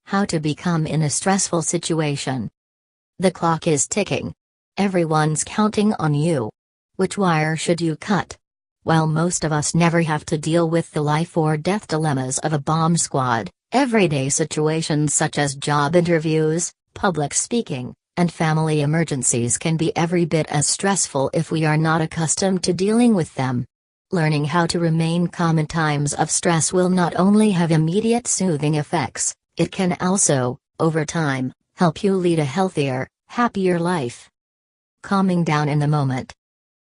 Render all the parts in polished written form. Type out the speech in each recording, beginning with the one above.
How to become in a stressful situation. The clock is ticking. Everyone's counting on you. Which wire should you cut? While most of us never have to deal with the life or death dilemmas of a bomb squad, everyday situations such as job interviews, public speaking, and family emergencies can be every bit as stressful if we are not accustomed to dealing with them. Learning how to remain calm in times of stress will not only have immediate soothing effects, it can also, over time, help you lead a healthier, happier life. Calming down in the moment.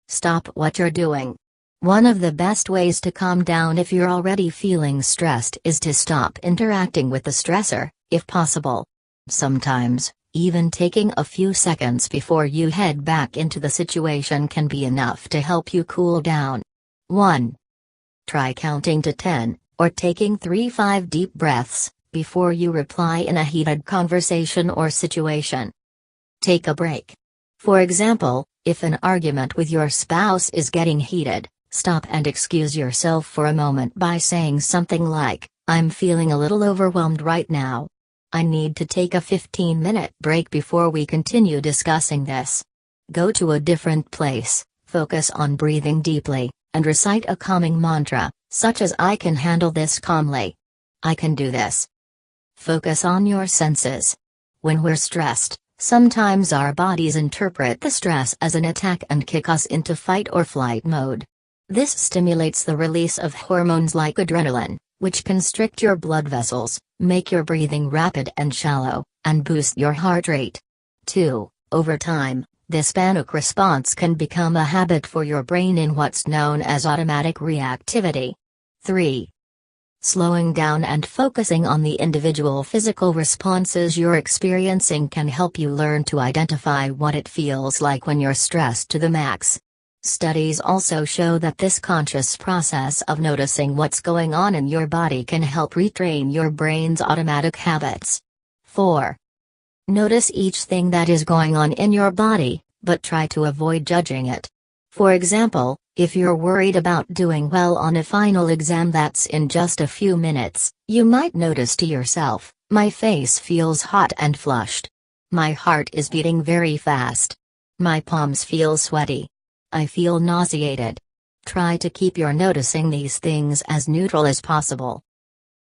Stop what you're doing. One of the best ways to calm down if you're already feeling stressed is to stop interacting with the stressor, if possible. Sometimes, even taking a few seconds before you head back into the situation can be enough to help you cool down. 1. Try counting to 10, or taking 3-5 deep breaths, before you reply in a heated conversation or situation. Take a break. For example, if an argument with your spouse is getting heated, stop and excuse yourself for a moment by saying something like, "I'm feeling a little overwhelmed right now. I need to take a 15-minute break before we continue discussing this." Go to a different place, focus on breathing deeply, and recite a calming mantra, such as "I can handle this calmly. I can do this." Focus on your senses. When we're stressed, sometimes our bodies interpret the stress as an attack and kick us into fight or flight mode. This stimulates the release of hormones like adrenaline, which constrict your blood vessels, make your breathing rapid and shallow, and boost your heart rate. 2. Over time, this panic response can become a habit for your brain in what's known as automatic reactivity. 3. Slowing down and focusing on the individual physical responses you're experiencing can help you learn to identify what it feels like when you're stressed to the max. Studies also show that this conscious process of noticing what's going on in your body can help retrain your brain's automatic habits. 4. Notice each thing that is going on in your body, but try to avoid judging it. For example, if you're worried about doing well on a final exam that's in just a few minutes, you might notice to yourself, "My face feels hot and flushed. My heart is beating very fast. My palms feel sweaty. I feel nauseated." Try to keep your noticing these things as neutral as possible.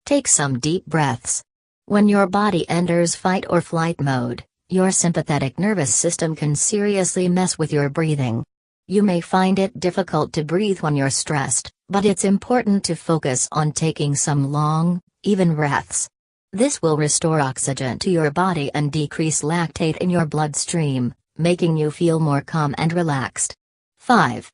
Take some deep breaths. When your body enters fight or flight mode, your sympathetic nervous system can seriously mess with your breathing. You may find it difficult to breathe when you're stressed, but it's important to focus on taking some long, even breaths. This will restore oxygen to your body and decrease lactate in your bloodstream, making you feel more calm and relaxed. 5.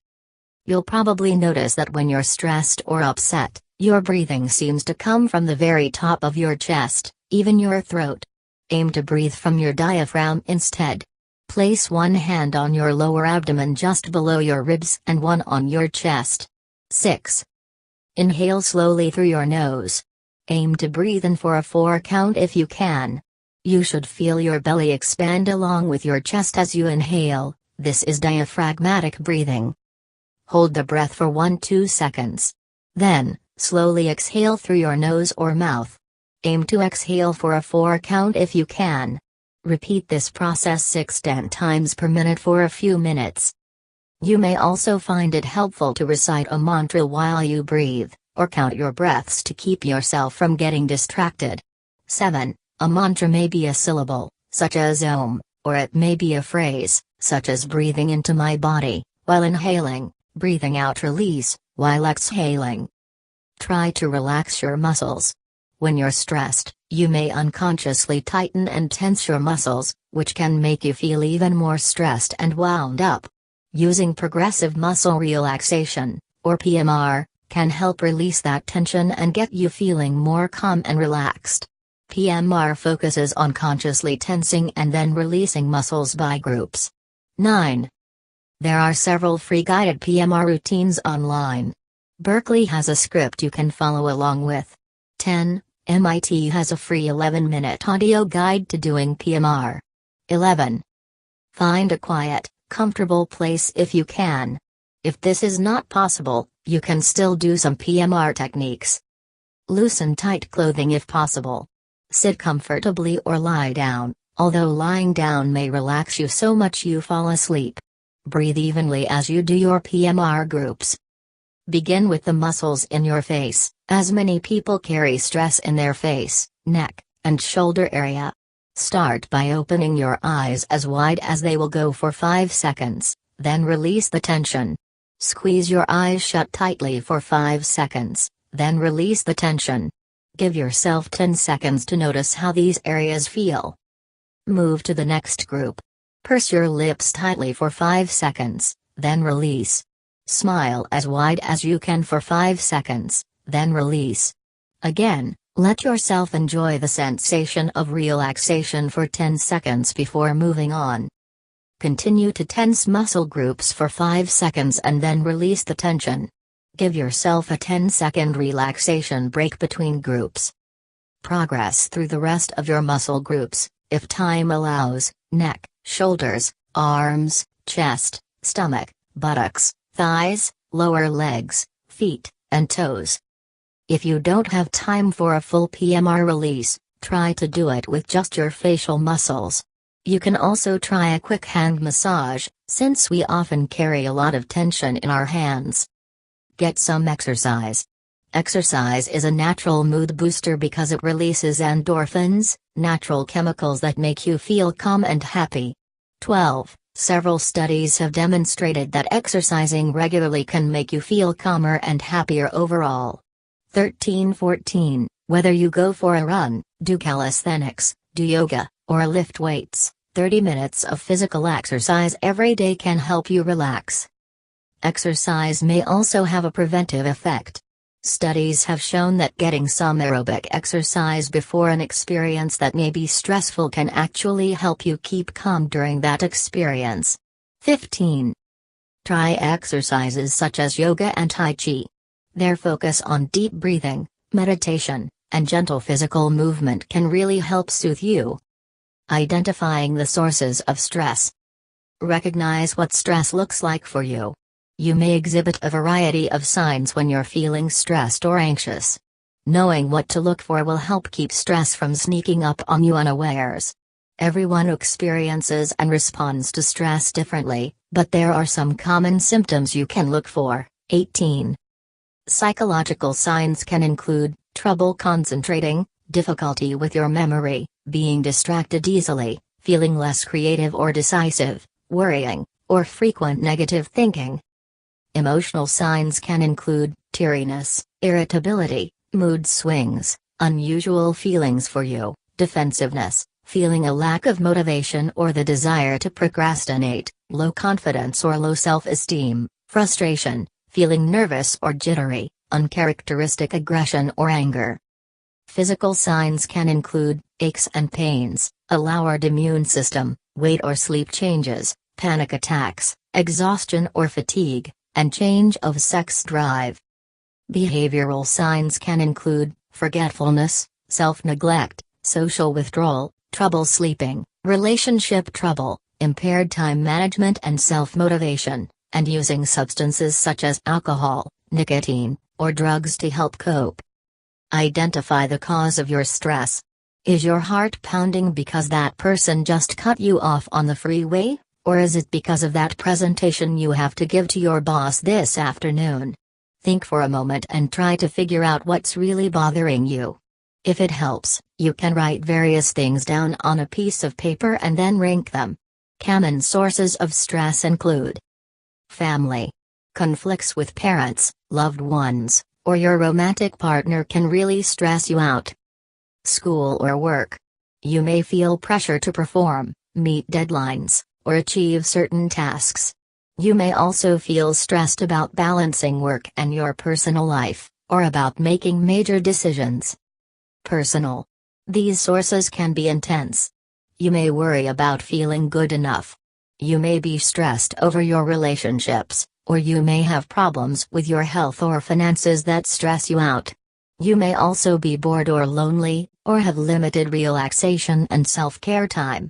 You'll probably notice that when you're stressed or upset, your breathing seems to come from the very top of your chest, even your throat. Aim to breathe from your diaphragm instead. Place one hand on your lower abdomen just below your ribs and one on your chest. 6. Inhale slowly through your nose. Aim to breathe in for a 4 count if you can. You should feel your belly expand along with your chest as you inhale. This is diaphragmatic breathing. Hold the breath for 1-2 seconds. Then, slowly exhale through your nose or mouth. Aim to exhale for a 4 count if you can. Repeat this process 6-10 times per minute for a few minutes. You may also find it helpful to recite a mantra while you breathe, or count your breaths to keep yourself from getting distracted. 7. A mantra may be a syllable, such as Om, or it may be a phrase, such as "breathing into my body," while inhaling, breathing out release, while exhaling. Try to relax your muscles. When you're stressed, you may unconsciously tighten and tense your muscles, which can make you feel even more stressed and wound up. Using progressive muscle relaxation, or PMR, can help release that tension and get you feeling more calm and relaxed. PMR focuses on consciously tensing and then releasing muscles by groups. 9. There are several free guided PMR routines online. Berkeley has a script you can follow along with. 10. MIT has a free 11-minute audio guide to doing PMR. 11. Find a quiet, comfortable place if you can. If this is not possible, you can still do some PMR techniques. Loosen tight clothing if possible. Sit comfortably or lie down, although lying down may relax you so much you fall asleep. Breathe evenly as you do your PMR groups. Begin with the muscles in your face, as many people carry stress in their face, neck, and shoulder area. Start by opening your eyes as wide as they will go for 5 seconds, then release the tension. Squeeze your eyes shut tightly for 5 seconds, then release the tension. Give yourself 10 seconds to notice how these areas feel. Move to the next group. Purse your lips tightly for 5 seconds, then release. Smile as wide as you can for 5 seconds, then release. Again, let yourself enjoy the sensation of relaxation for 10 seconds before moving on. Continue to tense muscle groups for 5 seconds and then release the tension. Give yourself a 10-second relaxation break between groups. Progress through the rest of your muscle groups, if time allows: neck, shoulders, arms, chest, stomach, buttocks, thighs, lower legs, feet, and toes. If you don't have time for a full PMR release, try to do it with just your facial muscles. You can also try a quick hand massage, since we often carry a lot of tension in our hands. Get some exercise. Exercise is a natural mood booster because it releases endorphins, natural chemicals that make you feel calm and happy. 12. Several studies have demonstrated that exercising regularly can make you feel calmer and happier overall. 13-14. Whether you go for a run, do calisthenics, do yoga, or lift weights, 30 minutes of physical exercise every day can help you relax. Exercise may also have a preventive effect. Studies have shown that getting some aerobic exercise before an experience that may be stressful can actually help you keep calm during that experience. 15. Try exercises such as yoga and Tai Chi. Their focus on deep breathing, meditation, and gentle physical movement can really help soothe you. Identifying the sources of stress. Recognize what stress looks like for you. You may exhibit a variety of signs when you're feeling stressed or anxious. Knowing what to look for will help keep stress from sneaking up on you unawares. Everyone experiences and responds to stress differently, but there are some common symptoms you can look for. 18. Psychological signs can include trouble concentrating, difficulty with your memory, being distracted easily, feeling less creative or decisive, worrying, or frequent negative thinking. Emotional signs can include teariness, irritability, mood swings, unusual feelings for you, defensiveness, feeling a lack of motivation or the desire to procrastinate, low confidence or low self-esteem, frustration, feeling nervous or jittery, uncharacteristic aggression or anger. Physical signs can include aches and pains, a lowered immune system, weight or sleep changes, panic attacks, exhaustion or fatigue, and change of sex drive. Behavioral signs can include forgetfulness, self-neglect, social withdrawal, trouble sleeping, relationship trouble, impaired time management and self-motivation, and using substances such as alcohol, nicotine, or drugs to help cope. Identify the cause of your stress. Is your heart pounding because that person just cut you off on the freeway, or is it because of that presentation you have to give to your boss this afternoon? Think for a moment and try to figure out what's really bothering you. If it helps, you can write various things down on a piece of paper and then rank them. Common sources of stress include family. Conflicts with parents, loved ones, or your romantic partner can really stress you out. School or work. You may feel pressure to perform, meet deadlines, or achieve certain tasks. You may also feel stressed about balancing work and your personal life, or about making major decisions. Personal. These sources can be intense. You may worry about feeling good enough. You may be stressed over your relationships, or you may have problems with your health or finances that stress you out. You may also be bored or lonely, or have limited relaxation and self-care time.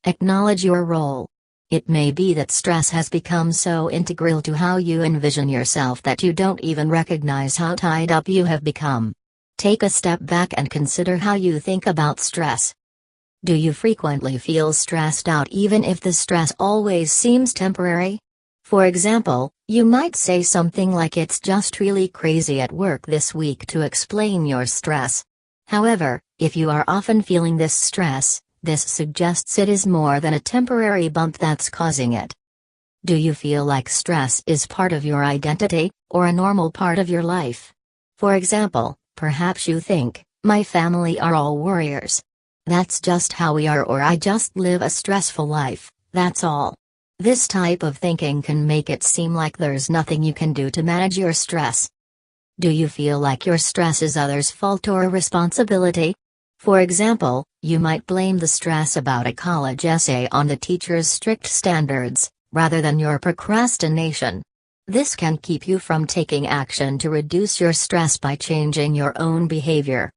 Acknowledge your role. It may be that stress has become so integral to how you envision yourself that you don't even recognize how tied up you have become. Take a step back and consider how you think about stress. Do you frequently feel stressed out even if the stress always seems temporary? For example, you might say something like "it's just really crazy at work this week" to explain your stress. However, if you are often feeling this stress, this suggests it is more than a temporary bump that's causing it. Do you feel like stress is part of your identity, or a normal part of your life? For example, perhaps you think, "my family are all warriors. That's just how we are," or "I just live a stressful life, that's all." This type of thinking can make it seem like there's nothing you can do to manage your stress. Do you feel like your stress is others' fault or a responsibility? For example, you might blame the stress about a college essay on the teacher's strict standards, rather than your procrastination. This can keep you from taking action to reduce your stress by changing your own behavior.